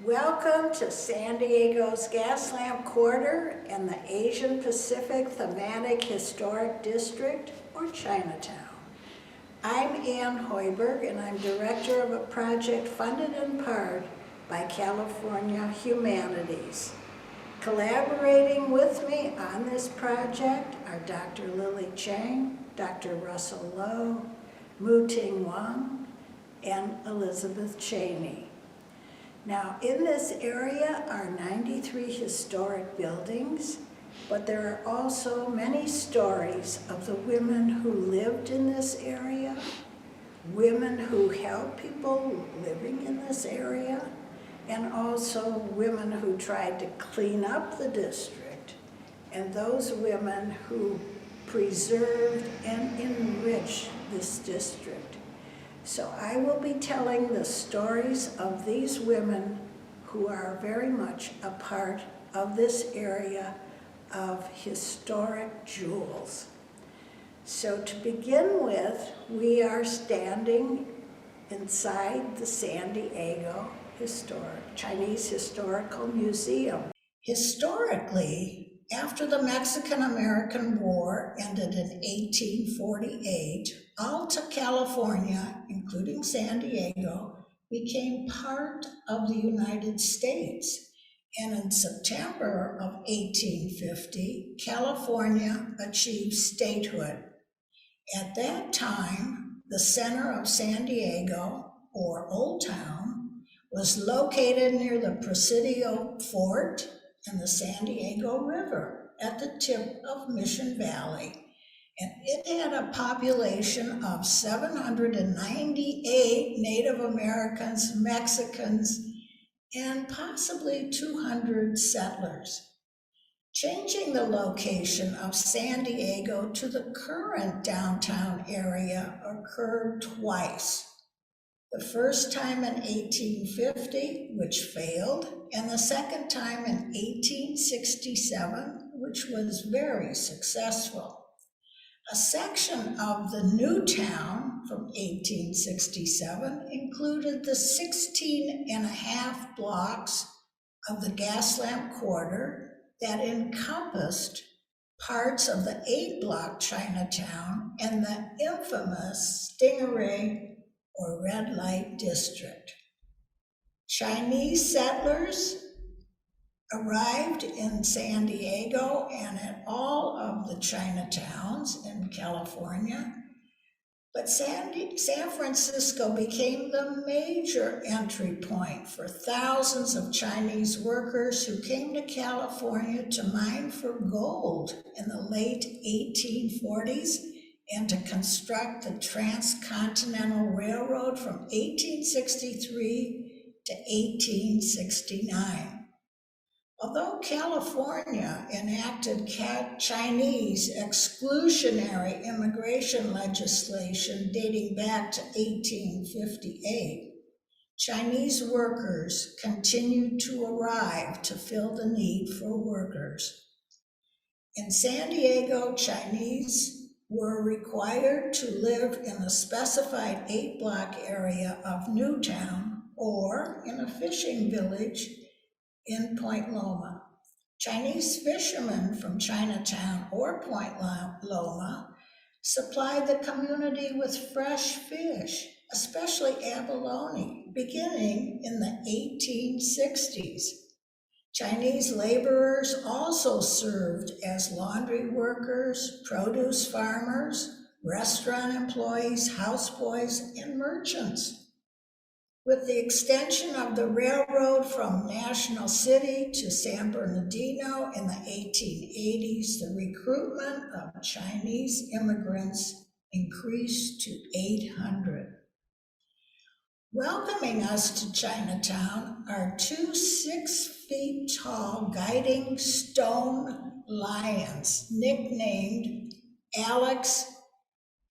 Welcome to San Diego's Gaslamp Quarter and the Asian Pacific Thematic Historic District, or Chinatown. I'm Ann Hoiberg, and I'm director of a project funded in part by California Humanities. Collaborating with me on this project are Dr. Lily Chang, Dr. Russell Lowe, Mu-Ting Wang, and Elizabeth Cheney. Now, in this area are 93 historic buildings, but there are also many stories of the women who lived in this area, women who helped people living in this area, and also women who tried to clean up the district, and those women who preserved and enriched this district. So I will be telling the stories of these women who are very much a part of this area of historic jewels. So to begin with, we are standing inside the San Diego Chinese Historical Museum. Historically, after the Mexican-American War ended in 1848, Alta California, including San Diego, became part of the United States. And in September of 1850, California achieved statehood. At that time, the center of San Diego, or Old Town, was located near the Presidio Fort and the San Diego River at the tip of Mission Valley. And it had a population of 798 Native Americans, Mexicans, and possibly 200 settlers. Changing the location of San Diego to the current downtown area occurred twice. The first time in 1850, which failed, and the second time in 1867, which was very successful. A section of the new town from 1867 included the 16.5 blocks of the Gaslamp Quarter that encompassed parts of the 8-block Chinatown and the infamous Stingray or Red Light District. Chinese settlers arrived in San Diego and at all of the Chinatowns in California, but San Francisco became the major entry point for thousands of Chinese workers who came to California to mine for gold in the late 1840s and to construct the Transcontinental Railroad from 1863 to 1869. Although California enacted Chinese exclusionary immigration legislation dating back to 1858, Chinese workers continued to arrive to fill the need for workers. In San Diego, Chinese were required to live in the specified 8-block area of Newtown or in a fishing village in Point Loma. Chinese fishermen from Chinatown or Point Loma supplied the community with fresh fish, especially abalone, beginning in the 1860s. Chinese laborers also served as laundry workers, produce farmers, restaurant employees, houseboys, and merchants. With the extension of the railroad from National City to San Bernardino in the 1880s, the recruitment of Chinese immigrants increased to 800. Welcoming us to Chinatown are two 6-feet-tall guiding stone lions nicknamed Alex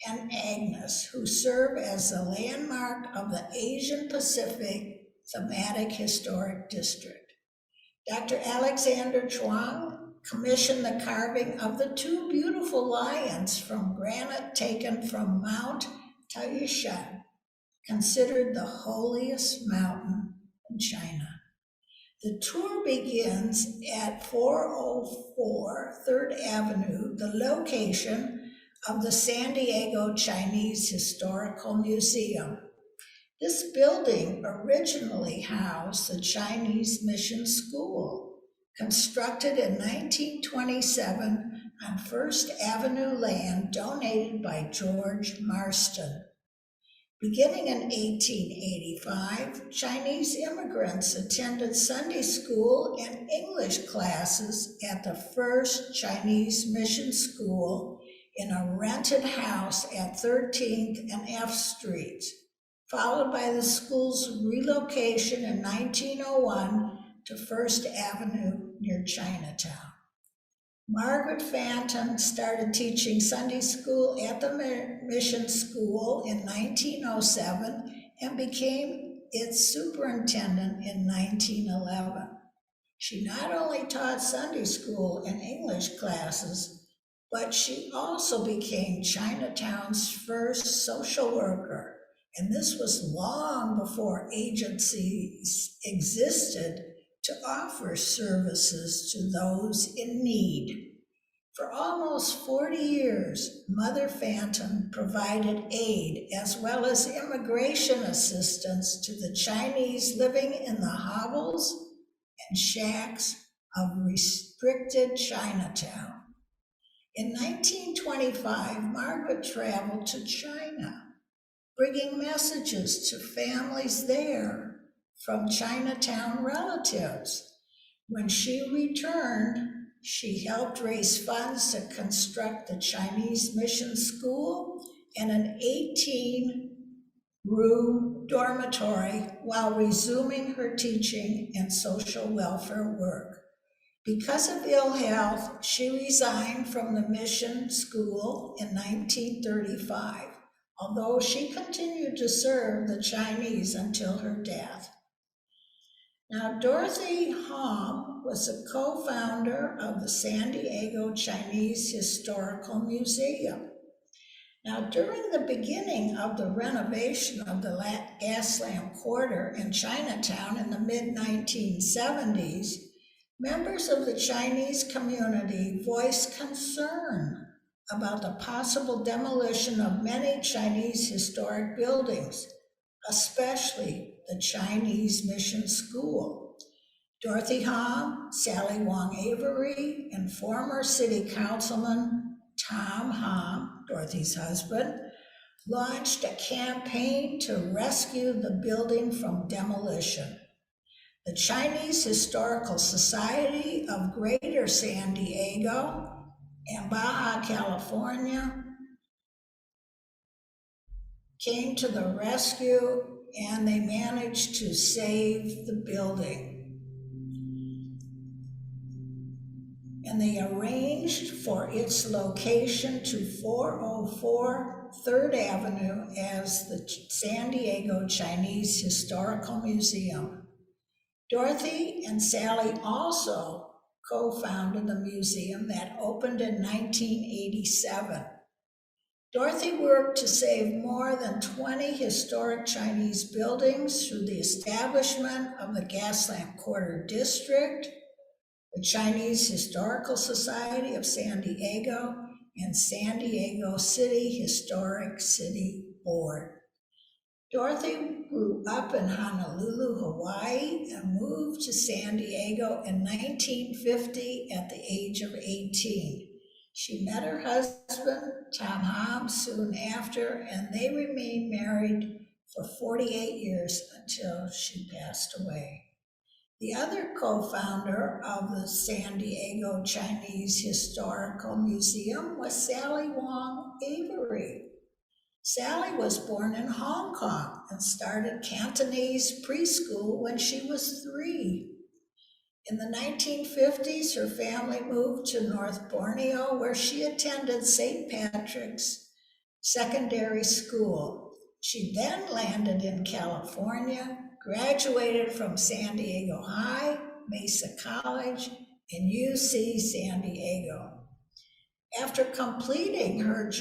and Agnes, who serve as the landmark of the Asian Pacific Thematic Historic District. Dr. Alexander Chuang commissioned the carving of the two beautiful lions from granite taken from Mount Taishan, considered the holiest mountain in China. The tour begins at 404 3rd Avenue, the location of the San Diego Chinese Historical Museum. This building originally housed the Chinese Mission School, constructed in 1927 on First Avenue land donated by George Marston. Beginning in 1885, Chinese immigrants attended Sunday school and English classes at the first Chinese Mission School in a rented house at 13th and F Streets, followed by the school's relocation in 1901 to First Avenue near Chinatown. Margaret Fanton started teaching Sunday school at the Mission School in 1907 and became its superintendent in 1911. She not only taught Sunday school and English classes, but she also became Chinatown's first social worker, and this was long before agencies existed to offer services to those in need. For almost 40 years, Mother Fanton provided aid as well as immigration assistance to the Chinese living in the hovels and shacks of restricted Chinatown. In 1925, Margaret traveled to China, bringing messages to families there from Chinatown relatives. When she returned, she helped raise funds to construct the Chinese Mission School and an 18-room dormitory while resuming her teaching and social welfare work. Because of ill health, she resigned from the Mission School in 1935, although she continued to serve the Chinese until her death. Now, Dorothy Hom was a co-founder of the San Diego Chinese Historical Museum. Now, during the beginning of the renovation of the Gaslamp Quarter in Chinatown in the mid-1970s, members of the Chinese community voiced concern about the possible demolition of many Chinese historic buildings, especially the Chinese Mission School. Dorothy Hom, Sally Wong-Avery, and former City Councilman Tom Hom, Dorothy's husband, launched a campaign to rescue the building from demolition. The Chinese Historical Society of Greater San Diego and Baja California came to the rescue, and they managed to save the building. And they arranged for its location to 404 3rd Avenue as the San Diego Chinese Historical Museum. Dorothy and Sally also co-founded the museum that opened in 1987. Dorothy worked to save more than 20 historic Chinese buildings through the establishment of the Gaslamp Quarter District, the Chinese Historical Society of San Diego, and San Diego City Historic City Board. Dorothy grew up in Honolulu, Hawaii, and moved to San Diego in 1950 at the age of 18. She met her husband, Tom Hom, soon after, and they remained married for 48 years until she passed away. The other co-founder of the San Diego Chinese Historical Museum was Sally Wong-Avery. Sally was born in Hong Kong and started Cantonese preschool when she was 3. In the 1950s, her family moved to North Borneo, where she attended St. Patrick's Secondary School. She then landed in California, graduated from San Diego High, Mesa College, and UC San Diego. After completing her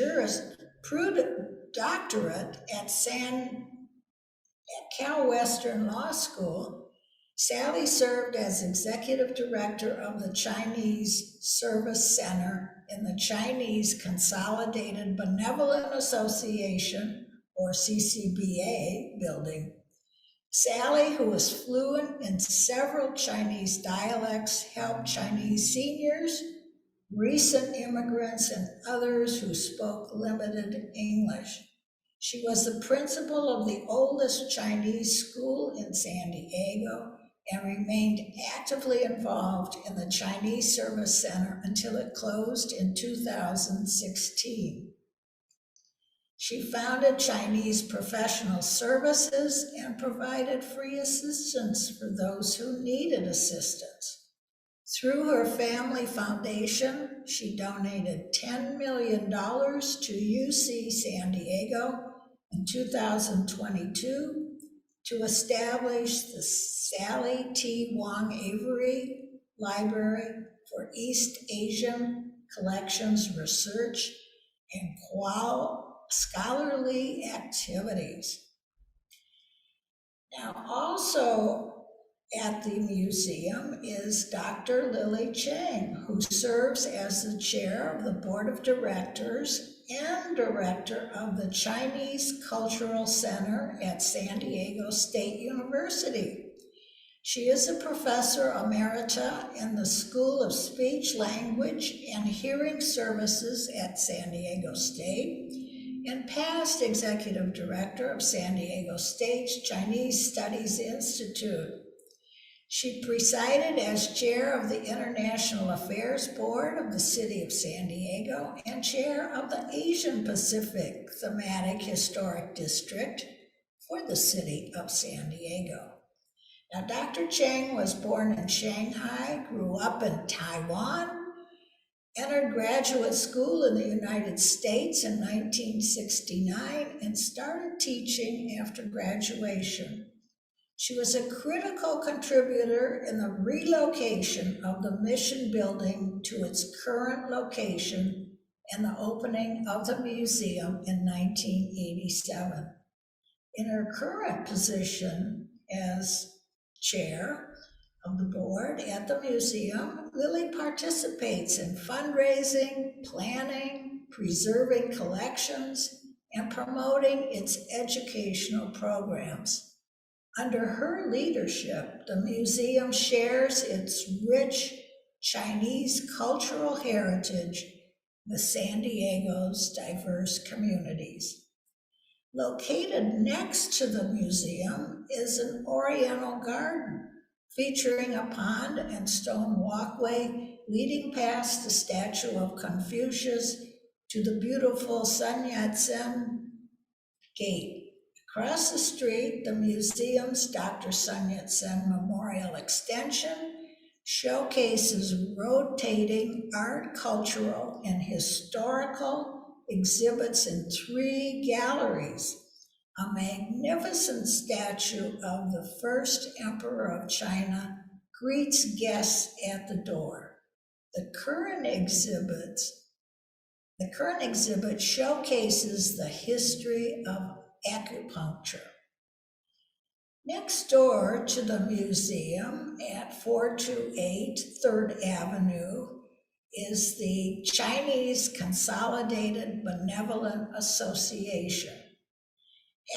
doctorate at Cal Western Law School, Sally served as executive director of the Chinese Service Center in the Chinese Consolidated Benevolent Association, or CCBA, building. Sally, who was fluent in several Chinese dialects, helped Chinese seniors, recent immigrants, and others who spoke limited English. She was the principal of the oldest Chinese school in San Diego and remained actively involved in the Chinese Service Center until it closed in 2016. She founded Chinese Professional Services and provided free assistance for those who needed assistance. Through her family foundation, she donated $10 million to UC San Diego in 2022 to establish the Sally T. Wong-Avery Library for East Asian Collections Research and scholarly activities. Now, also at the museum is Dr. Lily Chang, who serves as the chair of the board of directors and director of the Chinese Cultural Center at San Diego State University. She is a professor emerita in the School of Speech, Language, and Hearing Services at San Diego State and past executive director of San Diego State's Chinese Studies Institute. She presided as chair of the International Affairs Board of the City of San Diego and chair of the Asian Pacific Thematic Historic District for the City of San Diego. Now, Dr. Chang was born in Shanghai, grew up in Taiwan, entered graduate school in the United States in 1969, and started teaching after graduation. She was a critical contributor in the relocation of the Mission Building to its current location and the opening of the museum in 1987. In her current position as chair of the board at the museum, Lily participates in fundraising, planning, preserving collections, and promoting its educational programs. Under her leadership, the museum shares its rich Chinese cultural heritage with San Diego's diverse communities. Located next to the museum is an Oriental garden featuring a pond and stone walkway leading past the statue of Confucius to the beautiful Sun Yat-sen Gate. Across the street, the museum's Dr. Sun Yat-sen Memorial Extension showcases rotating art, cultural, and historical exhibits in 3 galleries. A magnificent statue of the first emperor of China greets guests at the door. The current exhibit showcases the history of acupuncture. Next door to the museum at 428 3rd Avenue is the Chinese Consolidated Benevolent Association.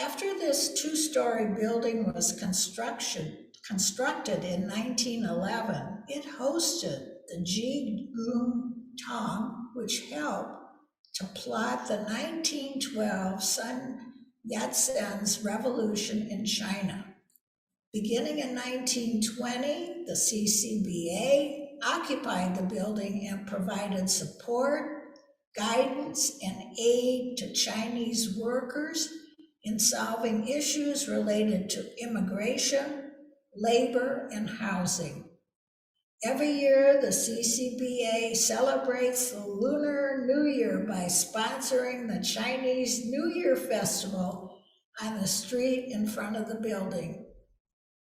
After this 2-story building was constructed in 1911, it hosted the Japantown, which helped to plot the 1912 Sun Yat-sen's revolution in China. Beginning in 1920, the CCBA occupied the building and provided support, guidance, and aid to Chinese workers in solving issues related to immigration, labor, and housing. Every year, the CCBA celebrates the Lunar New Year by sponsoring the Chinese New Year Festival on the street in front of the building.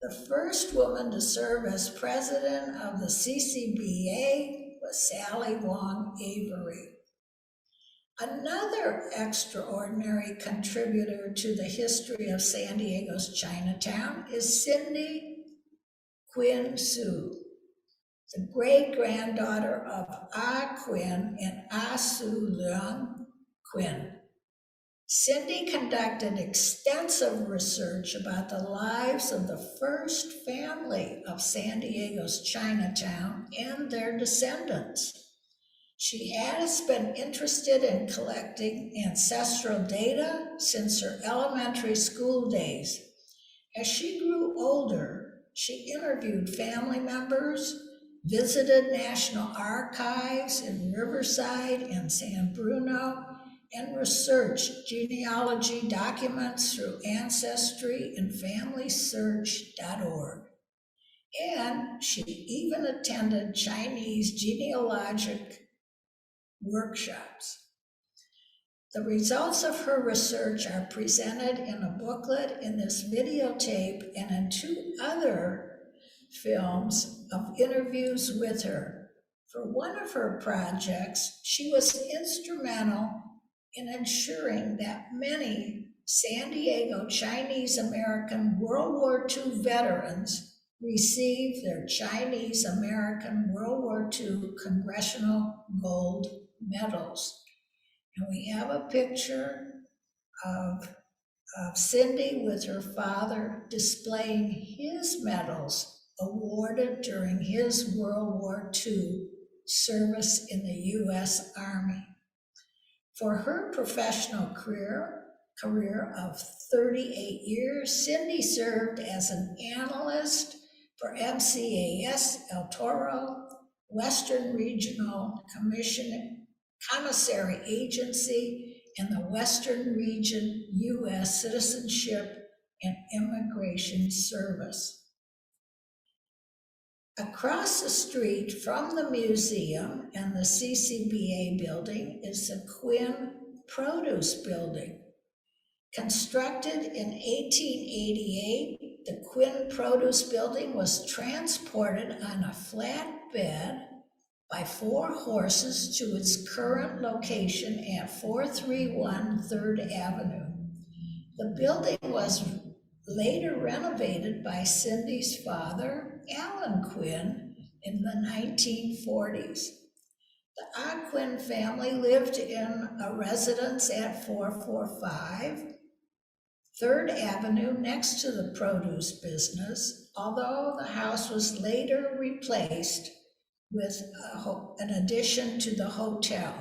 The first woman to serve as president of the CCBA was Sally Wong-Avery. Another extraordinary contributor to the history of San Diego's Chinatown is Cindy Quinn Sue, the great-granddaughter of Ah Quinn and Ah Soo Leung Quinn. Cindy conducted extensive research about the lives of the first family of San Diego's Chinatown and their descendants. She has been interested in collecting ancestral data since her elementary school days. As she grew older, she interviewed family members, visited National Archives in Riverside and San Bruno, and researched genealogy documents through Ancestry and FamilySearch.org. And she even attended Chinese genealogic workshops. The results of her research are presented in a booklet, in this videotape, and in 2 other films of interviews with her. For one of her projects, she was instrumental in ensuring that many San Diego Chinese American World War II veterans received their Chinese American World War II Congressional Gold Medals. And we have a picture of Cindy with her father displaying his medals awarded during his World War II service in the U.S. Army. For her professional career of 38 years, Cindy served as an analyst for MCAS El Toro, Western Regional Commissary Agency, and the Western Region U.S. Citizenship and Immigration Service. Across the street from the museum and the CCBA building is the Quinn Produce Building. Constructed in 1888, the Quinn Produce Building was transported on a flatbed by 4 horses to its current location at 431 3rd Avenue. The building was later renovated by Cindy's father, Alan Quinn, in the 1940s. The Ah Quinn family lived in a residence at 445 3rd Avenue next to the produce business, although the house was later replaced with an addition to the hotel.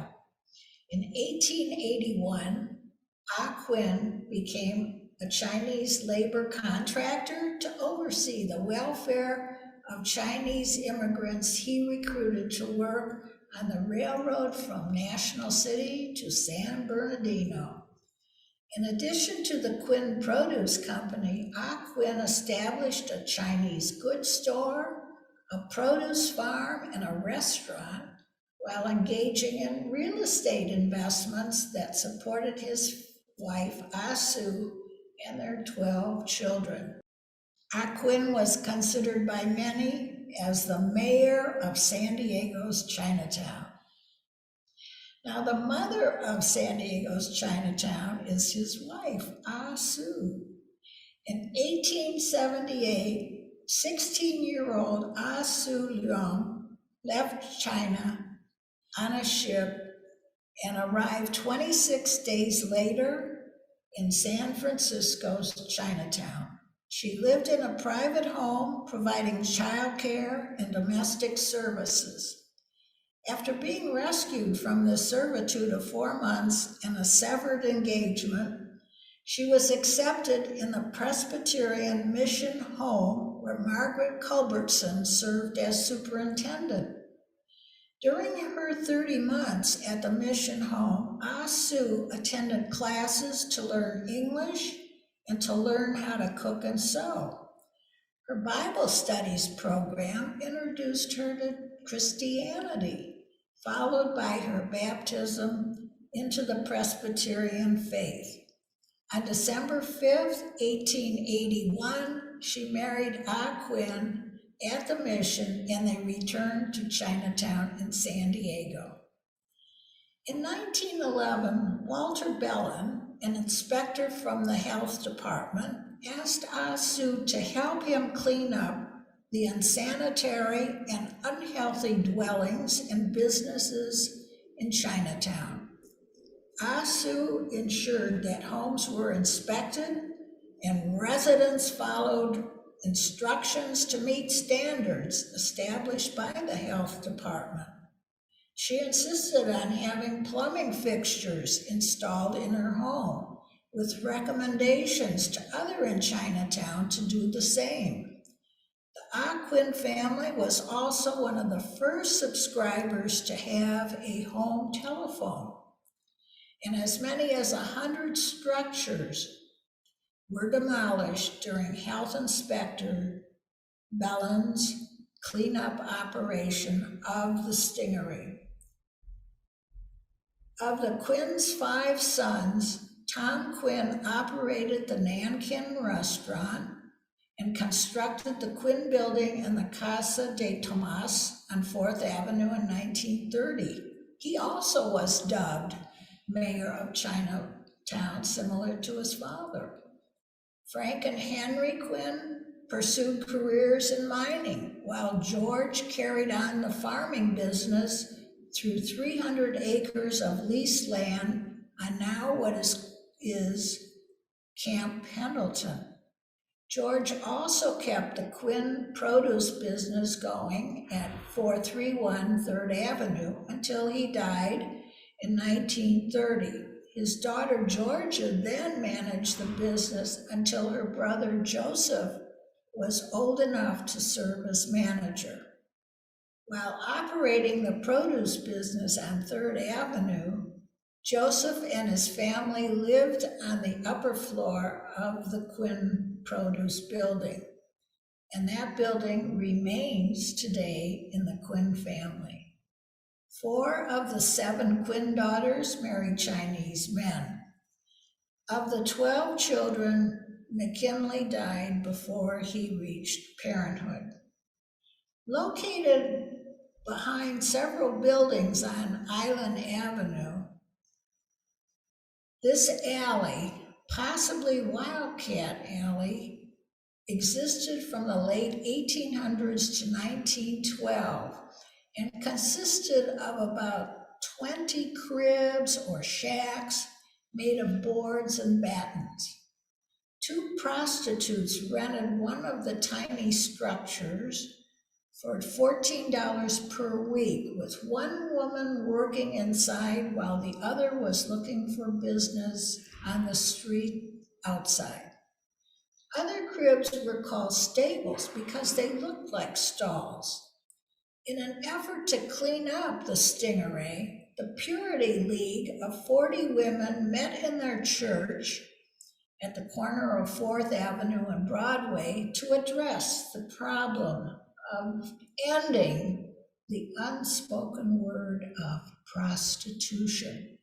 In 1881, Ah Quinn became a Chinese labor contractor to oversee the welfare of Chinese immigrants he recruited to work on the railroad from National City to San Bernardino. In addition to the Quinn Produce Company, Ah Quinn established a Chinese goods store, a produce farm, and a restaurant, while engaging in real estate investments that supported his wife, Ah Soo, and their 12 children. Ah Quinn was considered by many as the mayor of San Diego's Chinatown. Now, the mother of San Diego's Chinatown is his wife, Ah Soo. In 1878, 16-year-old Ah Soo Leung left China on a ship and arrived 26 days later in San Francisco's Chinatown. She lived in a private home, providing childcare and domestic services. After being rescued from the servitude of 4 months and a severed engagement, she was accepted in the Presbyterian Mission Home where Margaret Culbertson served as superintendent. During her 30 months at the mission home, Ah Soo attended classes to learn English and to learn how to cook and sew. Her Bible studies program introduced her to Christianity, followed by her baptism into the Presbyterian faith. On December 5th, 1881, she married Ah Quinn at the mission, and they returned to Chinatown in San Diego. In 1911, Walter Bellin, an inspector from the health department, asked Ah Soo to help him clean up the unsanitary and unhealthy dwellings and businesses in Chinatown. ASU ensured that homes were inspected and residents followed instructions to meet standards established by the health department. She insisted on having plumbing fixtures installed in her home, with recommendations to others in Chinatown to do the same. The Quinn family was also one of the first subscribers to have a home telephone, and as many as 100 structures were demolished during Health Inspector Bellin's cleanup operation of the stingery. Of the Quinn's 5 sons, Tom Quinn operated the Nankin restaurant and constructed the Quinn building in the Casa de Tomas on 4th Avenue in 1930. He also was dubbed mayor of Chinatown, similar to his father. Frank and Henry Quinn pursued careers in mining, while George carried on the farming business through 300 acres of leased land on now what is Camp Pendleton. George also kept the Quinn produce business going at 431 3rd Avenue until he died in 1930. His daughter Georgia then managed the business until her brother Joseph was old enough to serve as manager. While operating the produce business on 3rd Avenue, Joseph and his family lived on the upper floor of the Quinn produce building, and that building remains today in the Quinn family. 4 of the 7 Quinn daughters married Chinese men. Of the 12 children, McKinley died before he reached parenthood. Located behind several buildings on Island Avenue, this alley, possibly Wildcat Alley, existed from the late 1800s to 1912 and consisted of about 20 cribs or shacks made of boards and battens. 2 prostitutes rented one of the tiny structures for $14 per week, with one woman working inside while the other was looking for business on the street outside. Other cribs were called stables because they looked like stalls. In an effort to clean up the stingery, the Purity League of 40 women met in their church at the corner of 4th Avenue and Broadway to address the problem of ending the unspoken word of prostitution.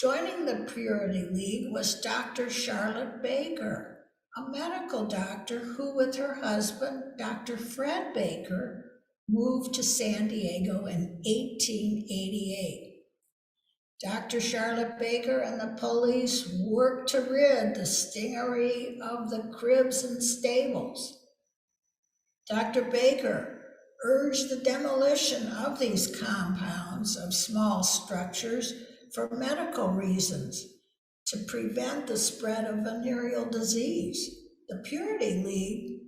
Joining the Purity League was Dr. Charlotte Baker, a medical doctor who, with her husband, Dr. Fred Baker, moved to San Diego in 1888. Dr. Charlotte Baker and the police worked to rid the stingery of the cribs and stables. Dr. Baker urged the demolition of these compounds of small structures for medical reasons to prevent the spread of venereal disease. The Purity League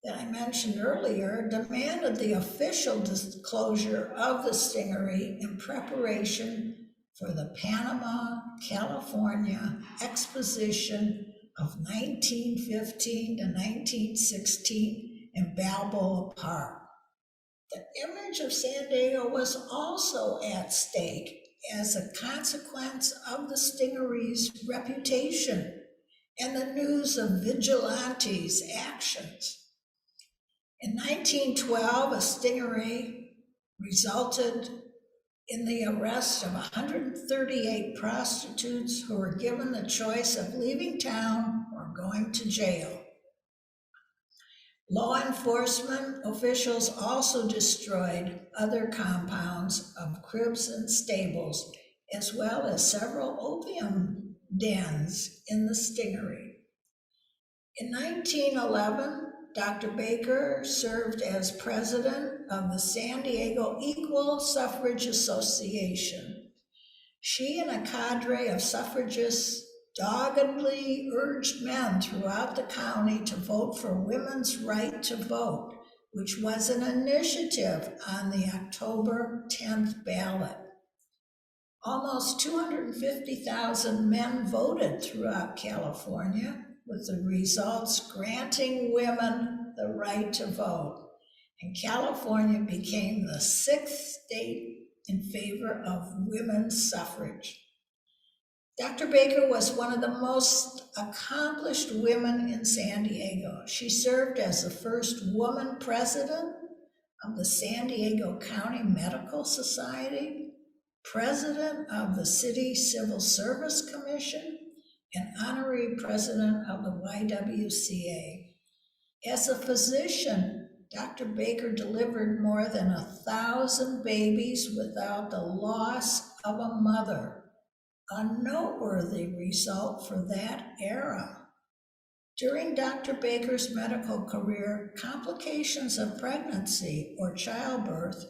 that I mentioned earlier demanded the official disclosure of the stingery in preparation for the Panama, California Exposition of 1915 to 1916 in Balboa Park. The image of San Diego was also at stake as a consequence of the stingery's reputation and the news of vigilantes' actions. In 1912, a stingery resulted in the arrest of 138 prostitutes who were given the choice of leaving town or going to jail. Law enforcement officials also destroyed other compounds of cribs and stables, as well as several opium dens in the stingery. In 1911, Dr. Baker served as president of the San Diego Equal Suffrage Association. She and a cadre of suffragists doggedly urged men throughout the county to vote for women's right to vote, which was an initiative on the October 10th ballot. Almost 250,000 men voted throughout California, with the results granting women the right to vote. And California became the 6th state in favor of women's suffrage. Dr. Baker was one of the most accomplished women in San Diego. She served as the first woman president of the San Diego County Medical Society, president of the City Civil Service Commission, and honorary president of the YWCA. As a physician, Dr. Baker delivered more than 1,000 babies without the loss of a mother, a noteworthy result for that era. During Dr. Baker's medical career, complications of pregnancy or childbirth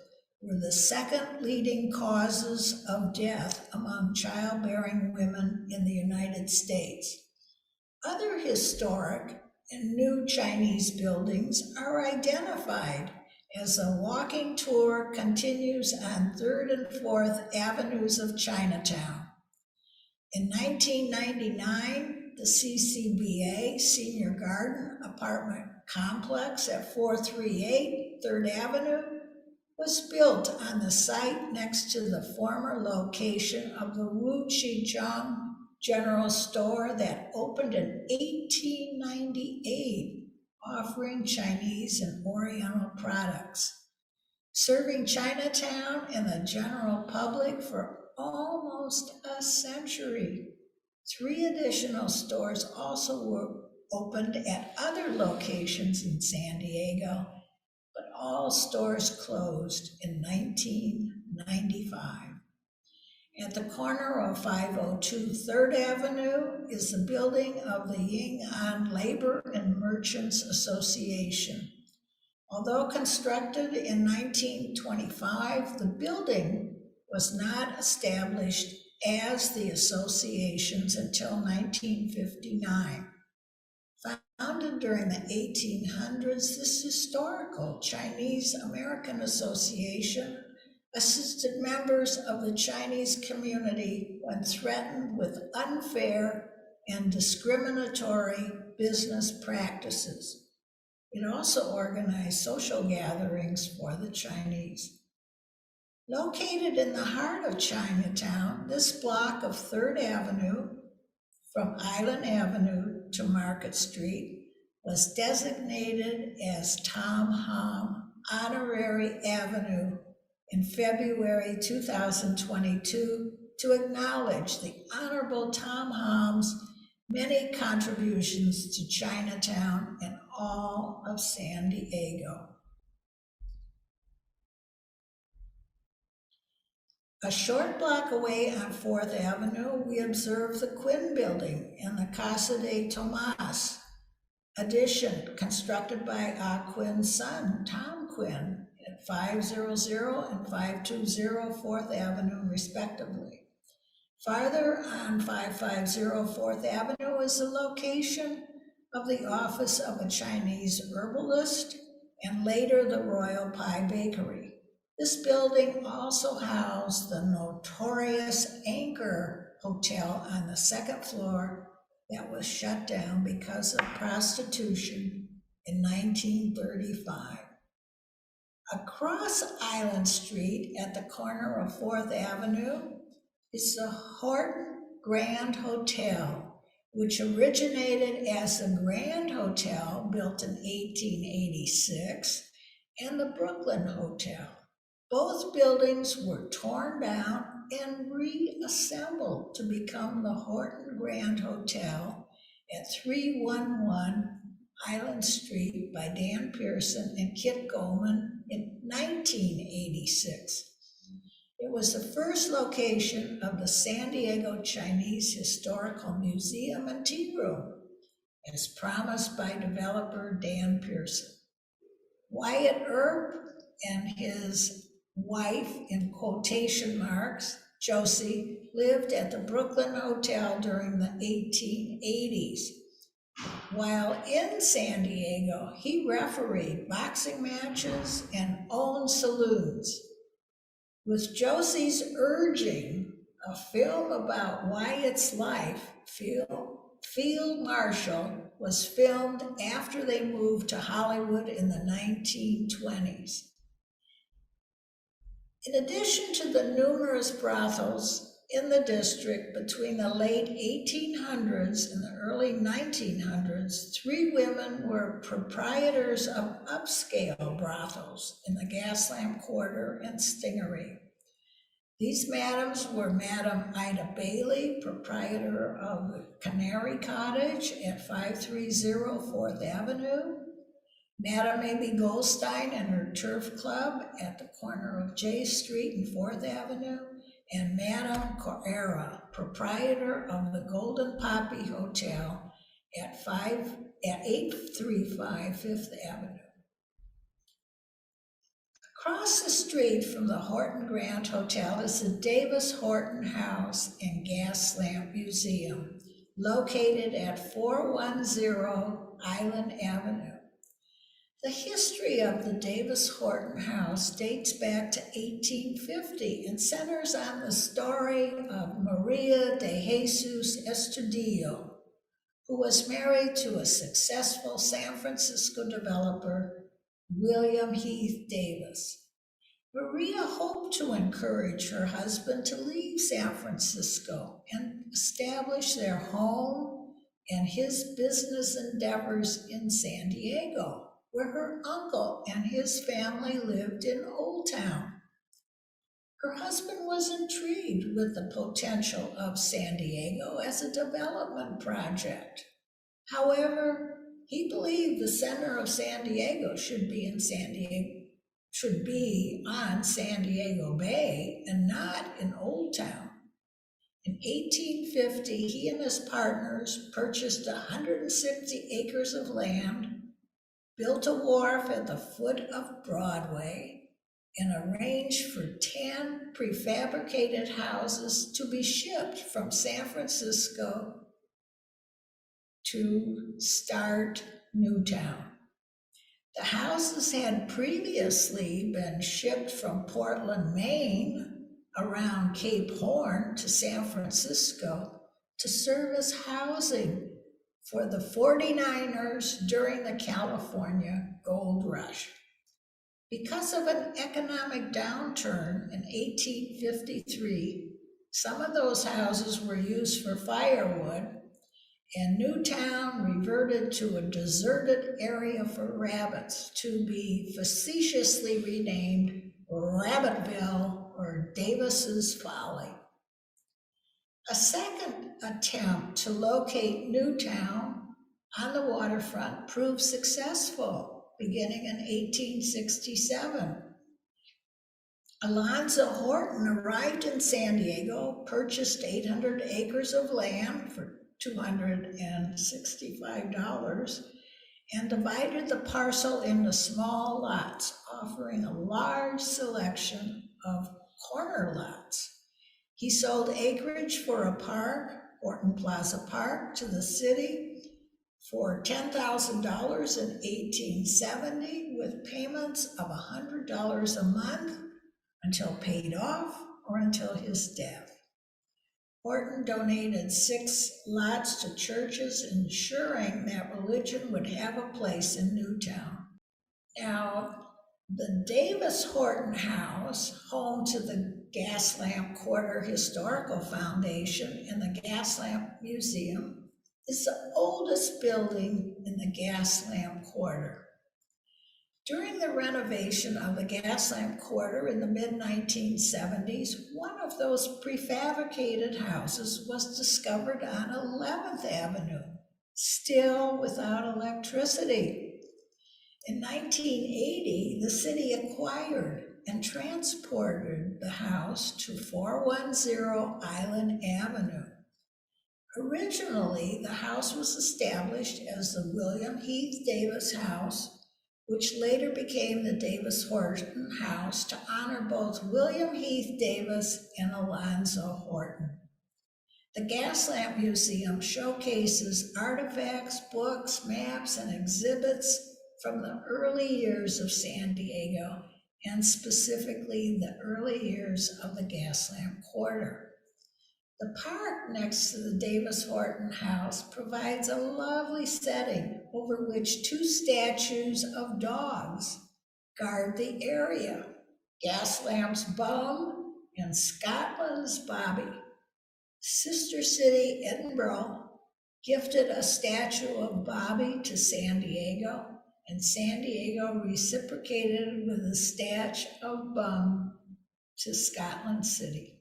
were the second leading causes of death among childbearing women in the United States. Other historic and new Chinese buildings are identified as a walking tour continues on 3rd and 4th Avenues of Chinatown. In 1999, the CCBA Senior Garden Apartment Complex at 438 3rd Avenue was built on the site next to the former location of the Wu Chichong General Store that opened in 1898, offering Chinese and Oriental products. Serving Chinatown and the general public for almost a century. 3 additional stores also were opened at other locations in San Diego, but all stores closed in 1995. At the corner of 502 3rd Avenue is the building of the Ying-An Labor and Merchants Association. Although constructed in 1925, the building was not established as the association's until 1959. Founded during the 1800s, this historical Chinese American Association assisted members of the Chinese community when threatened with unfair and discriminatory business practices. It also organized social gatherings for the Chinese. Located in the heart of Chinatown, this block of 3rd Avenue, from Island Avenue to Market Street, was designated as Tom Hom Honorary Avenue in February 2022 to acknowledge the Honorable Tom Hom's many contributions to Chinatown and all of San Diego. A short block away on 4th Avenue, we observe the Quinn Building and the Casa de Tomas addition constructed by Quinn's son, Tom Quinn, at 500 and 520 4th Avenue, respectively. Farther on 550 4th Avenue is the location of the office of a Chinese herbalist and later the Royal Pie Bakery. This building also housed the notorious Anchor Hotel on the 2nd floor that was shut down because of prostitution in 1935. Across Island Street at the corner of 4th Avenue is the Horton Grand Hotel, which originated as the Grand Hotel built in 1886 and the Brooklyn Hotel. Both buildings were torn down and reassembled to become the Horton Grand Hotel at 311 Island Street by Dan Pearson and Kit Goldman in 1986. It was the first location of the San Diego Chinese Historical Museum and Tea Room, as promised by developer Dan Pearson. Wyatt Earp and his wife, in quotation marks, Josie, lived at the Brooklyn Hotel during the 1880s. While in San Diego, he refereed boxing matches and owned saloons. With Josie's urging, a film about Wyatt's life, Field Marshal, was filmed after they moved to Hollywood in the 1920s. In addition to the numerous brothels in the district between the late 1800s and the early 1900s, 3 women were proprietors of upscale brothels in the Gaslamp Quarter and Stingery. These madams were Madam Ida Bailey, proprietor of the Canary Cottage at 530 4th Avenue, Madam Amy Goldstein and her Turf Club at the corner of J Street and 4th Avenue, and Madam Correra, proprietor of the Golden Poppy Hotel at 835 5th Avenue. Across the street from the Horton Grand Hotel is the Davis-Horton House and Gaslamp Museum, located at 410 Island Avenue. The history of the Davis-Horton House dates back to 1850 and centers on the story of Maria de Jesus Estudillo, who was married to a successful San Francisco developer, William Heath Davis. Maria hoped to encourage her husband to leave San Francisco and establish their home and his business endeavors in San Diego, where her uncle and his family lived in Old Town. Her husband was intrigued with the potential of San Diego as a development project. However, he believed the center of San Diego should be on San Diego Bay and not in Old Town. In 1850, he and his partners purchased 160 acres of land, built a wharf at the foot of Broadway, and arranged for 10 prefabricated houses to be shipped from San Francisco to start Newtown. The houses had previously been shipped from Portland, Maine, around Cape Horn to San Francisco to serve as housing for the 49ers during the California Gold Rush. Because of an economic downturn in 1853, some of those houses were used for firewood, and Newtown reverted to a deserted area for rabbits, to be facetiously renamed Rabbitville or Davis's Folly. A second attempt to locate Newtown on the waterfront proved successful, beginning in 1867. Alonzo Horton arrived in San Diego, purchased 800 acres of land for $265, and divided the parcel into small lots, offering a large selection of corner lots. He sold acreage for a park, Horton Plaza Park, to the city for $10,000 in 1870, with payments of $100 a month until paid off or until his death. Horton donated 6 lots to churches, ensuring that religion would have a place in Newtown. Now, the Davis-Horton House, home to the Gaslamp Quarter Historical Foundation and the Gaslamp Museum, is the oldest building in the Gaslamp Quarter. During the renovation of the Gaslamp Quarter in the mid-1970s, one of those prefabricated houses was discovered on 11th Avenue, still without electricity. In 1980, the city acquired and transported the house to 410 Island Avenue. Originally, the house was established as the William Heath Davis House, which later became the Davis-Horton House to honor both William Heath Davis and Alonzo Horton. The Gaslamp Museum showcases artifacts, books, maps, and exhibits from the early years of San Diego, and specifically the early years of the Gaslamp Quarter. The park next to the Davis-Horton House provides a lovely setting over which two statues of dogs guard the area, Gaslamp's Bum and Scotland's Bobby. Sister city Edinburgh gifted a statue of Bobby to San Diego, and San Diego reciprocated with a statue of Bum to Scotland City.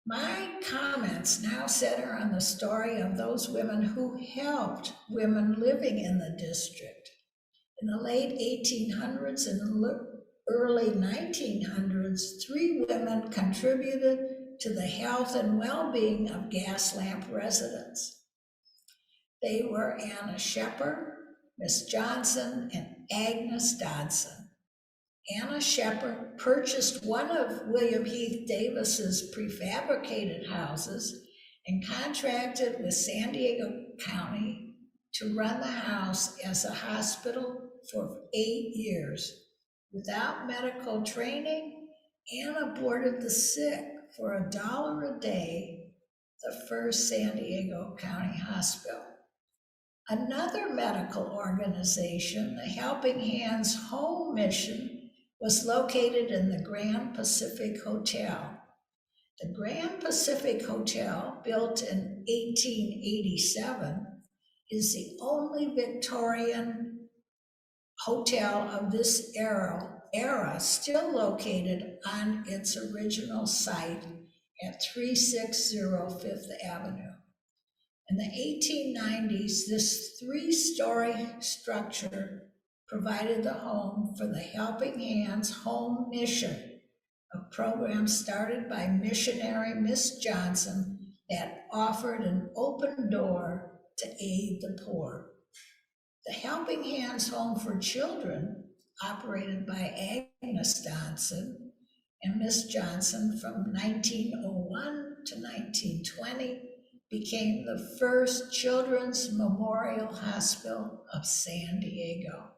My comments now center on the story of those women who helped women living in the district. In the late 1800s and early 1900s, 3 women contributed to the health and well-being of Gaslamp residents. They were Anna Shepard, Miss Johnson, and Agnes Dodson. Anna Shepard purchased one of William Heath Davis's prefabricated houses and contracted with San Diego County to run the house as a hospital for 8 years. Without medical training, Anna boarded the sick for $1 a day, the first San Diego County hospital. Another medical organization, the Helping Hands Home Mission, was located in the Grand Pacific Hotel. The Grand Pacific Hotel, built in 1887, is the only Victorian hotel of this era still located on its original site at 360 Fifth Avenue. In the 1890s, this 3-story structure provided the home for the Helping Hands Home Mission, a program started by missionary Miss Johnson that offered an open door to aid the poor. The Helping Hands Home for Children, operated by Agnes Dodson and Miss Johnson from 1901 to 1920, became the first children's memorial hospital of San Diego.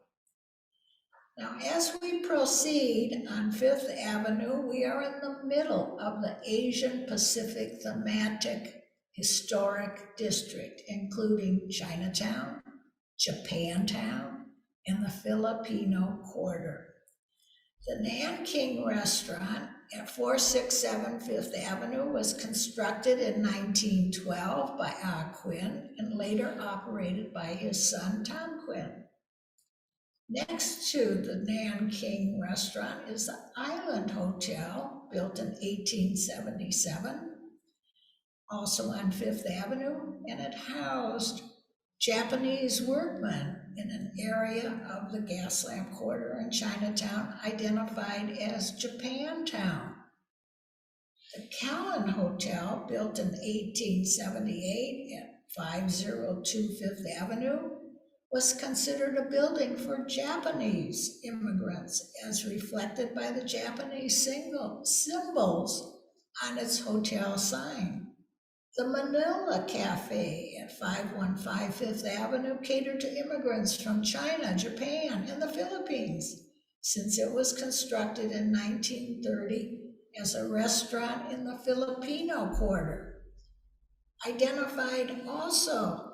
Now, as we proceed on Fifth Avenue, we are in the middle of the Asian Pacific thematic historic district, including Chinatown, Japantown, and the Filipino Quarter. The Nanking Restaurant at 467 Fifth Avenue was constructed in 1912 by Ah Quinn and later operated by his son Tom Quinn. Next to the Nanking Restaurant is the Island Hotel, built in 1877, also on Fifth Avenue, and it housed Japanese workmen in an area of the Gaslamp Quarter in Chinatown identified as Japantown. The Callan Hotel, built in 1878 at 502 Fifth Avenue, was considered a building for Japanese immigrants, as reflected by the Japanese symbols on its hotel sign. The Manila Cafe at 515 Fifth Avenue catered to immigrants from China, Japan, and the Philippines, since it was constructed in 1930 as a restaurant in the Filipino Quarter. Identified also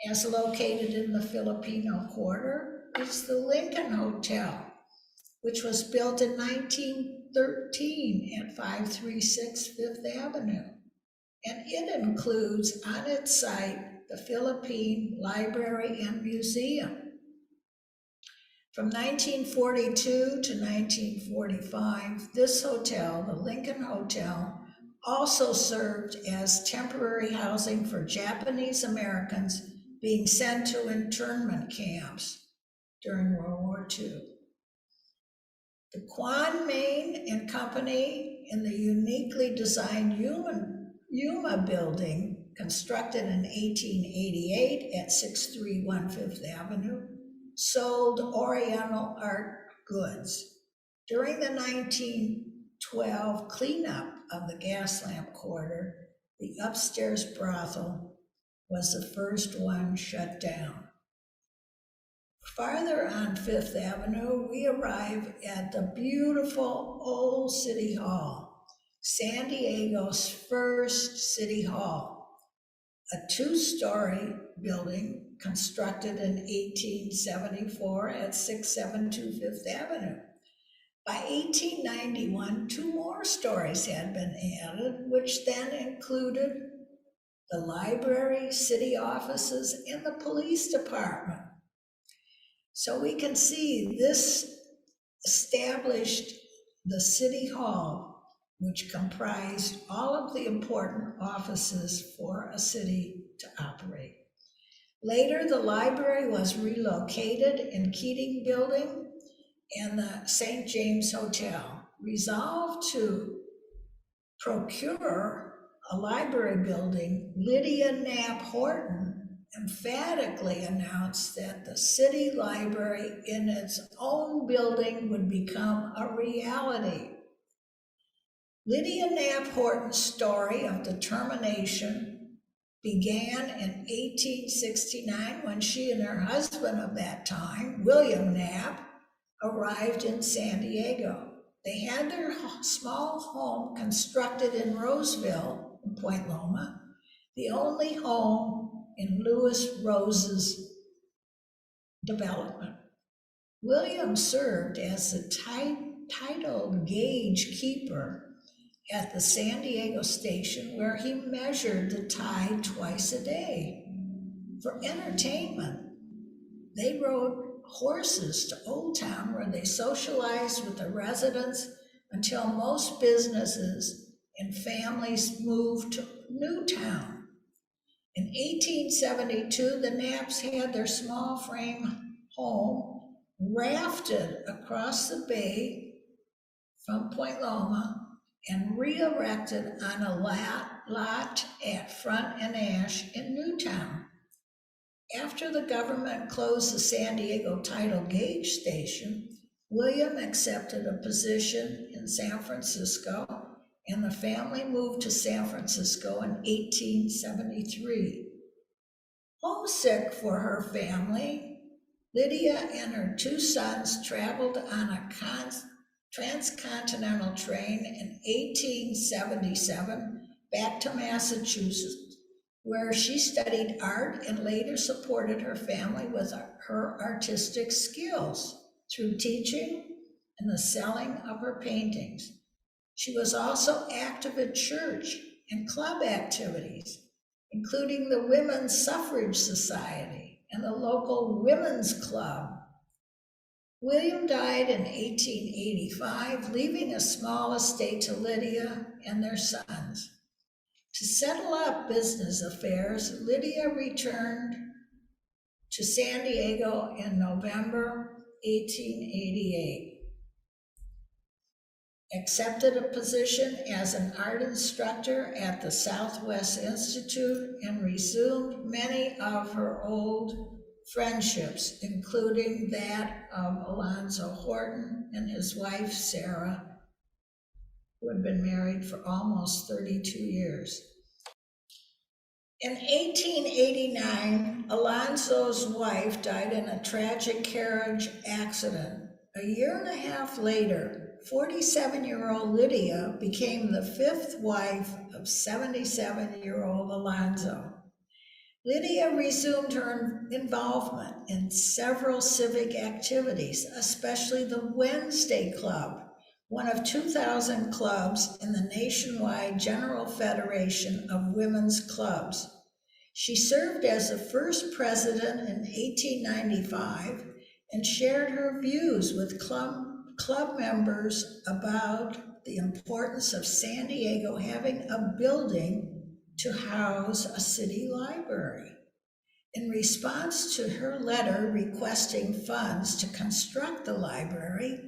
as located in the Filipino Quarter is the Lincoln Hotel, which was built in 1913 at 536 Fifth Avenue. And it includes on its site the Philippine Library and Museum. From 1942 to 1945, this hotel, the Lincoln Hotel, also served as temporary housing for Japanese Americans being sent to internment camps during World War II. The Kwan Main and Company in the uniquely designed Yuma building constructed in 1888 at 631 Fifth Avenue, sold Oriental art goods. During the 1912 cleanup of the Gaslamp quarter, the upstairs brothel was the first one shut down. Farther on Fifth Avenue, we arrive at the beautiful old City Hall, San Diego's first City Hall, a two-story building constructed in 1874 at 672 Fifth Avenue. By 1891, 2 more stories had been added, which then included the library, city offices, and the police department. So we can see this established the City Hall, which comprised all of the important offices for a city to operate. Later, the library was relocated in Keating Building and the St. James Hotel. Resolved to procure a library building, Lydia Knapp Horton emphatically announced that the city library in its own building would become a reality. Lydia Knapp Horton's story of determination began in 1869 when she and her husband of that time, William Knapp, arrived in San Diego. They had their small home constructed in Roseville, in Point Loma, the only home in Louis Rose's development. William served as the titled gauge keeper at the San Diego station, where he measured the tide twice a day. For entertainment, they rode horses to Old Town, where they socialized with the residents until most businesses and families moved to New Town. In 1872, the Knapps had their small frame home rafted across the bay from Point Loma and re-erected on a lot at Front and Ash in Newtown. After the government closed the San Diego tidal gauge station, William accepted a position in San Francisco, and the family moved to San Francisco in 1873. Homesick for her family, Lydia and her 2 sons traveled on a transcontinental train in 1877 back to Massachusetts, where she studied art and later supported her family with her artistic skills through teaching and the selling of her paintings. She was also active at church and club activities, including the Women's Suffrage Society and the local Women's Club. William died in 1885, leaving a small estate to Lydia and their sons. To settle up business affairs, Lydia returned to San Diego in November 1888. Accepted a position as an art instructor at the Southwest Institute and resumed many of her old friendships, including that of Alonzo Horton and his wife, Sarah, who had been married for almost 32 years. In 1889, Alonzo's wife died in a tragic carriage accident. A year and a half later, 47-year-old Lydia became the 5th wife of 77-year-old Alonzo. Lydia resumed her involvement in several civic activities, especially the Wednesday Club, one of 2,000 clubs in the nationwide General Federation of Women's Clubs. She served as the first president in 1895 and shared her views with club members about the importance of San Diego having a building to house a city library. In response to her letter requesting funds to construct the library,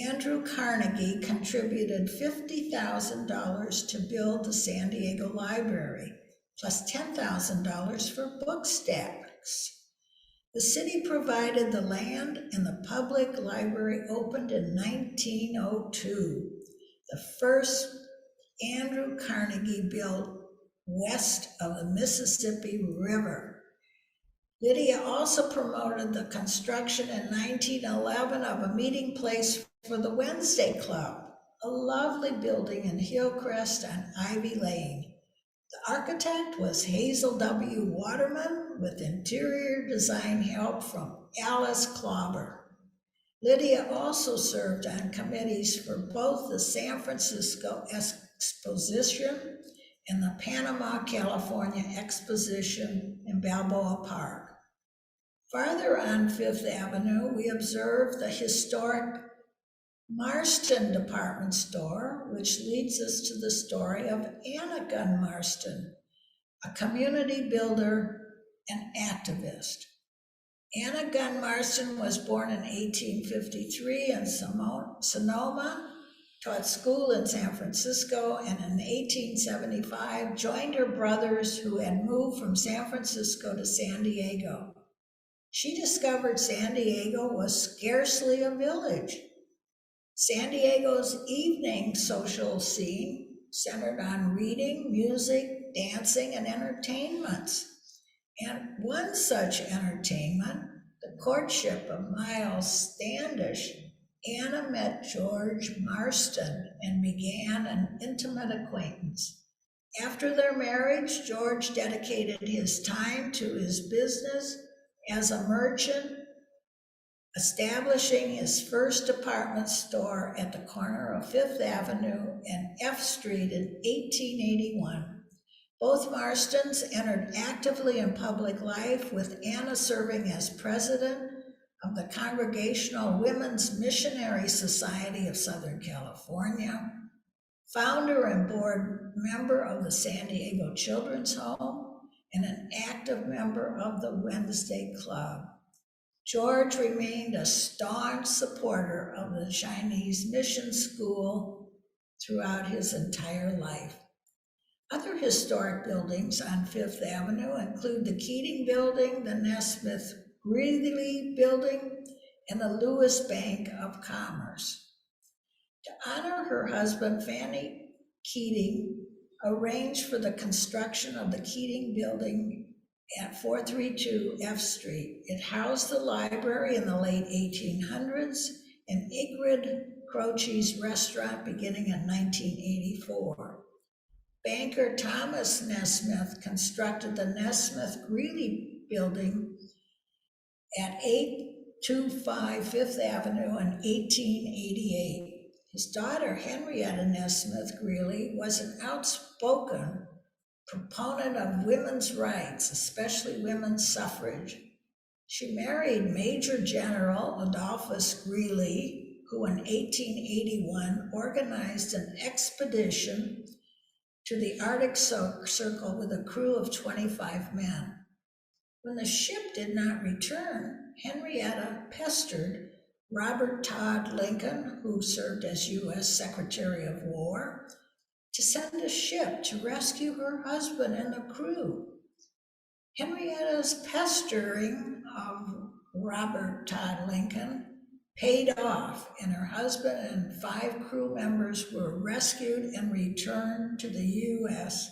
Andrew Carnegie contributed $50,000 to build the San Diego Library. plus $10,000 for book stacks. The city provided the land and the public library opened in 1902. The first Andrew Carnegie built west of the Mississippi River. Lydia also promoted the construction in 1911 of a meeting place for the Wednesday Club, a lovely building in Hillcrest on Ivy Lane. The architect was Hazel W. Waterman, with interior design help from Alice Klauber. Lydia also served on committees for both the San Francisco Exposition and the Panama, California Exposition in Balboa Park. Farther on Fifth Avenue, we observe the historic Marston department store, which leads us to the story of Anna Gunn Marston, a community builder and activist. Anna Gunn Marston was born in 1853 in Sonoma, taught school in San Francisco, and in 1875 joined her brothers who had moved from San Francisco to San Diego. She discovered San Diego was scarcely a village. San Diego's evening social scene centered on reading, music, dancing, and entertainments. And one such entertainment, the courtship of Miles Standish, Anna met George Marston and began an intimate acquaintance. After their marriage, George dedicated his time to his business as a merchant, establishing his first department store at the corner of Fifth Avenue and F Street in 1881. Both Marstons entered actively in public life, with Anna serving as president of the Congregational Women's Missionary Society of Southern California, founder and board member of the San Diego Children's Home, and an active member of the Wednesday Club. George remained a staunch supporter of the Chinese mission school throughout his entire life. Other historic buildings on Fifth Avenue include the Keating Building, the Nesmith Greeley Building, and the Lewis Bank of Commerce. To honor her husband, Fanny Keating arranged for the construction of the Keating Building at 432 F Street. It housed the library in the late 1800s and Ingrid Croce's restaurant beginning in 1984. Banker Thomas Nesmith constructed the Nesmith Greeley Building at 825 Fifth Avenue in 1888. His daughter, Henrietta Nesmith Greeley, was an outspoken proponent of women's rights, especially women's suffrage. She married Major General Adolphus Greeley, who in 1881 organized an expedition to the Arctic Circle with a crew of 25 men. When the ship did not return, Henrietta pestered Robert Todd Lincoln, who served as U.S. Secretary of War, to send a ship to rescue her husband and the crew. Henrietta's pestering of Robert Todd Lincoln paid off, and her husband and 5 crew members were rescued and returned to the U.S.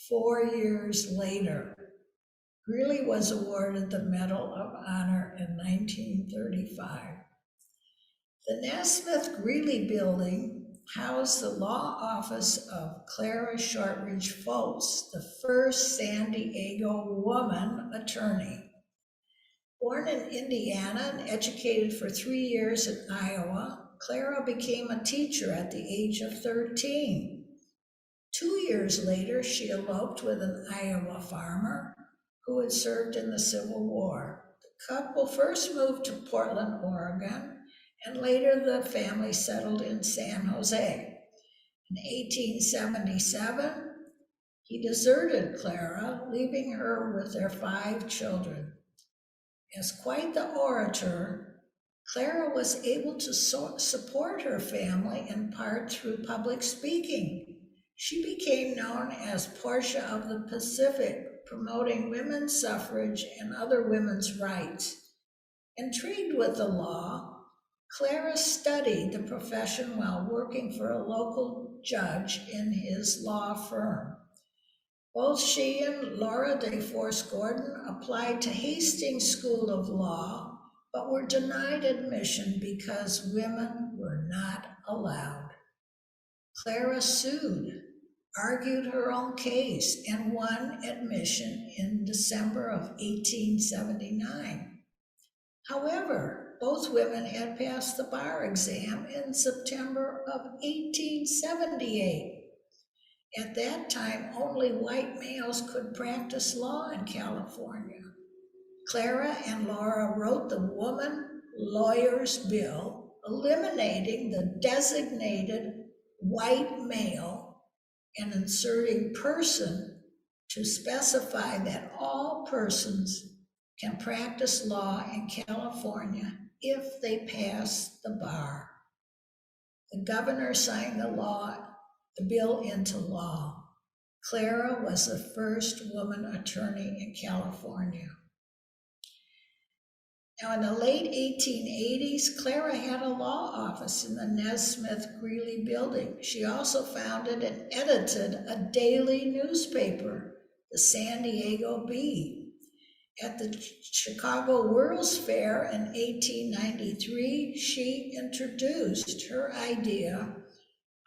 4 years later. Greeley was awarded the Medal of Honor in 1935. The Nesmith Greeley Building housed the law office of Clara Shortridge Foltz, the first San Diego woman attorney. Born in Indiana and educated for 3 years in Iowa, Clara became a teacher at the age of 13. 2 years later, she eloped with an Iowa farmer who had served in the Civil War. The couple first moved to Portland, Oregon, and later the family settled in San Jose. In 1877, he deserted Clara, leaving her with their 5 children. As quite the orator, Clara was able to support her family in part through public speaking. She became known as Portia of the Pacific, promoting women's suffrage and other women's rights. Intrigued with the law, Clara studied the profession while working for a local judge in his law firm. Both she and Laura de Force Gordon applied to Hastings School of Law, but were denied admission because women were not allowed. Clara sued, argued her own case, and won admission in December of 1879. However, both women had passed the bar exam in September of 1878. At that time, only white males could practice law in California. Clara and Laura wrote the Woman Lawyers Bill, eliminating the designated white male and inserting person to specify that all persons can practice law in California if they pass the bar. The governor signed the bill into law. Clara was the first woman attorney in California. Now, in the late 1880s, Clara had a law office in the Nesmith Greeley building. She also founded and edited a daily newspaper, the San Diego Bee. At the Chicago World's Fair in 1893, she introduced her idea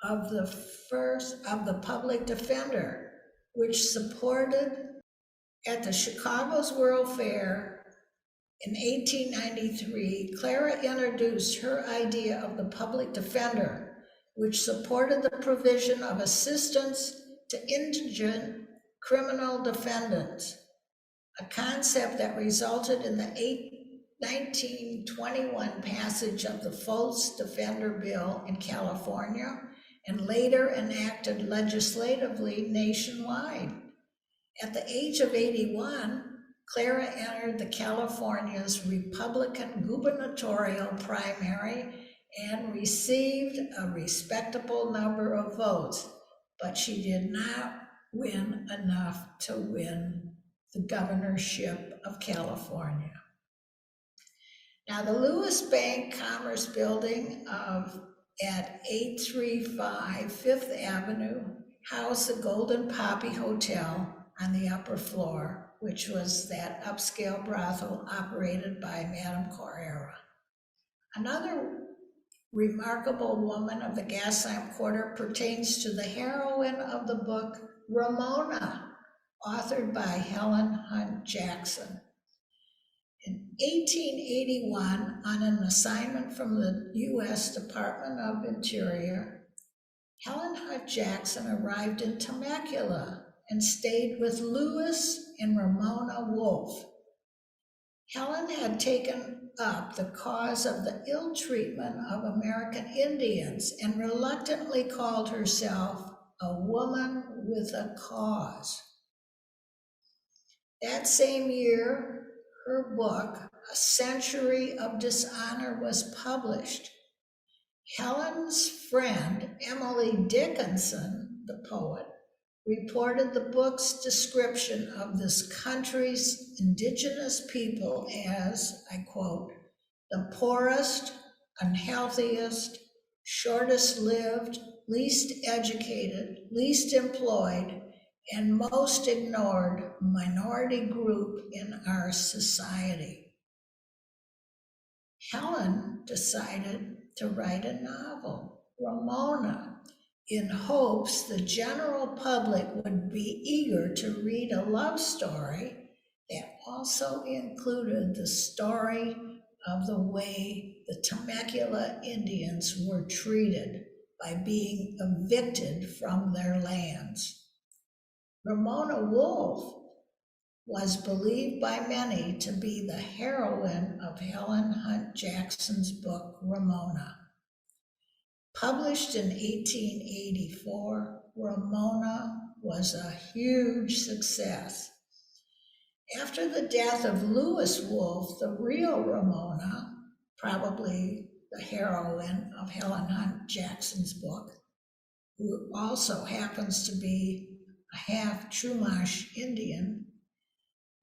of the public defender, which supported at the Chicago's World Fair in 1893. Clara introduced her idea of the public defender, which supported the provision of assistance to indigent criminal defendants, a concept that resulted in the 1921 passage of the False Defender Bill in California and later enacted legislatively nationwide. At the age of 81, Clara entered the California's Republican gubernatorial primary and received a respectable number of votes, but she did not win enough to win the governorship of California. Now, the Lewis Bank Commerce Building at 835 Fifth Avenue housed the Golden Poppy Hotel on the upper floor, which was that upscale brothel operated by Madame Correra. Another remarkable woman of the Gaslamp Quarter pertains to the heroine of the book, Ramona, authored by Helen Hunt Jackson. In 1881, on an assignment from the U.S. Department of Interior, Helen Hunt Jackson arrived in Temecula and stayed with Lewis and Ramona Wolfe. Helen had taken up the cause of the ill treatment of American Indians and reluctantly called herself a woman with a cause. That same year, her book, A Century of Dishonor, was published. Helen's friend, Emily Dickinson, the poet, reported the book's description of this country's indigenous people as, I quote, the poorest, unhealthiest, shortest lived, least educated, least employed, and most ignored minority group in our society. Helen decided to write a novel, Ramona, in hopes the general public would be eager to read a love story that also included the story of the way the Temecula Indians were treated by being evicted from their lands. Ramona Wolfe was believed by many to be the heroine of Helen Hunt Jackson's book, Ramona. Published in 1884, Ramona was a huge success. After the death of Lewis Wolfe, the real Ramona, probably the heroine of Helen Hunt Jackson's book, who also happens to be a half Chumash Indian,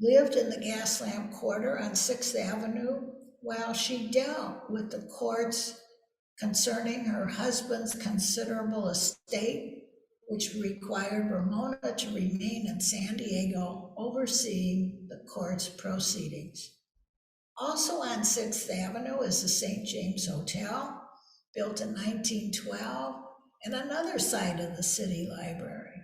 lived in the Gaslamp Quarter on 6th Avenue while she dealt with the courts concerning her husband's considerable estate, which required Ramona to remain in San Diego overseeing the court's proceedings. Also on 6th Avenue is the St. James Hotel, built in 1912, and another site of the City Library.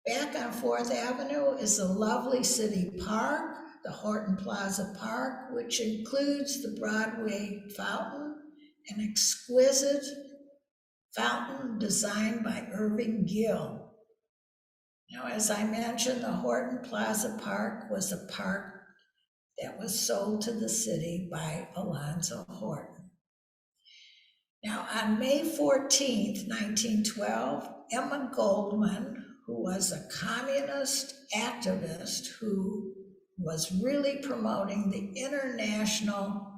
Back on 4th Avenue is the lovely City Park, the Horton Plaza Park, which includes the Broadway Fountain, an exquisite fountain designed by Irving Gill. Now, as I mentioned, the Horton Plaza Park was a park that was sold to the city by Alonzo Horton. Now, on May 14th, 1912, Emma Goldman, who was a communist activist who was really promoting the international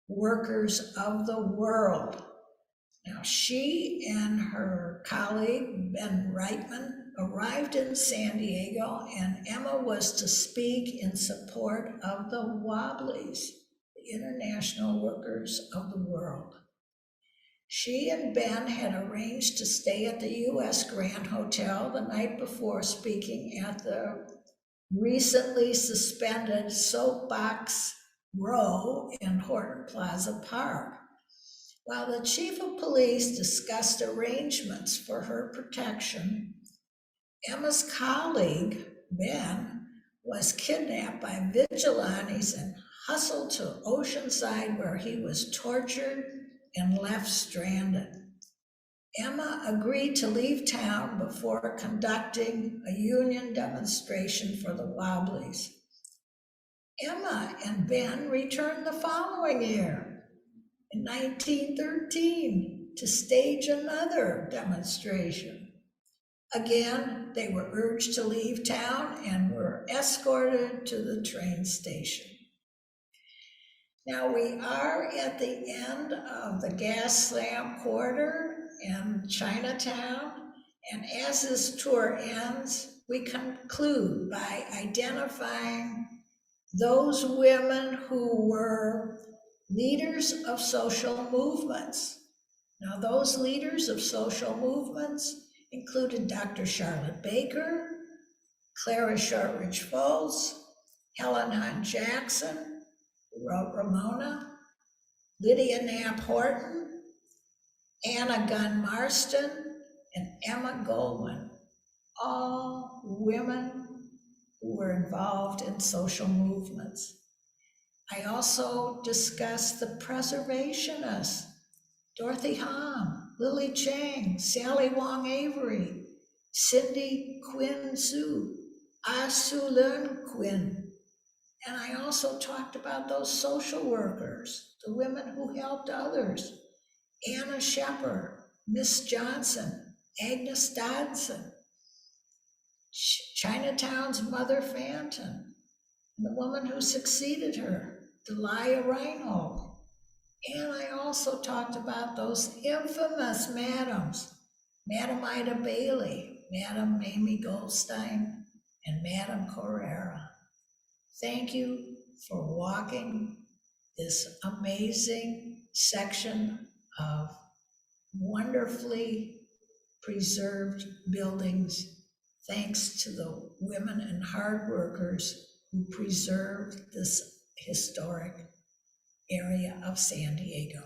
workers of the world. Now, she and her colleague, Ben Reitman, arrived in San Diego, and Emma was to speak in support of the Wobblies, the international workers of the world. She and Ben had arranged to stay at the U.S. Grand Hotel the night before speaking at the recently suspended Soapbox Row in Horton Plaza Park. While the chief of police discussed arrangements for her protection, Emma's colleague, Ben, was kidnapped by vigilantes and hustled to Oceanside, where he was tortured and left stranded. Emma agreed to leave town before conducting a union demonstration for the Wobblies. Emma and Ben returned the following year, in 1913, to stage another demonstration. Again, they were urged to leave town and were escorted to the train station. Now we are at the end of the Gaslamp Quarter in Chinatown, and as this tour ends, we conclude by identifying those women who were leaders of social movements. Now those leaders of social movements included Dr. Charlotte Baker, Clara Shortridge Foltz, Helen Hunt Jackson, who wrote Ramona, Lydia Knapp Horton, Anna Gunn Marston, and Emma Goldman, all women who were involved in social movements. I also discussed the preservationists, Dorothy Hom, Lily Chang, Sally Wong-Avery, Cindy Quinn Sue, Ah Soo Leung Quinn. And I also talked about those social workers, the women who helped others, Anna Shepard, Miss Johnson, Agnes Dodson, Chinatown's Mother Fanton, and the woman who succeeded her, Delia Reinhold. And I also talked about those infamous madams, Madam Ida Bailey, Madam Mamie Goldstein, and Madam Correra. Thank you for walking this amazing section of wonderfully preserved buildings, thanks to the women and hard workers who preserved this historic area of San Diego.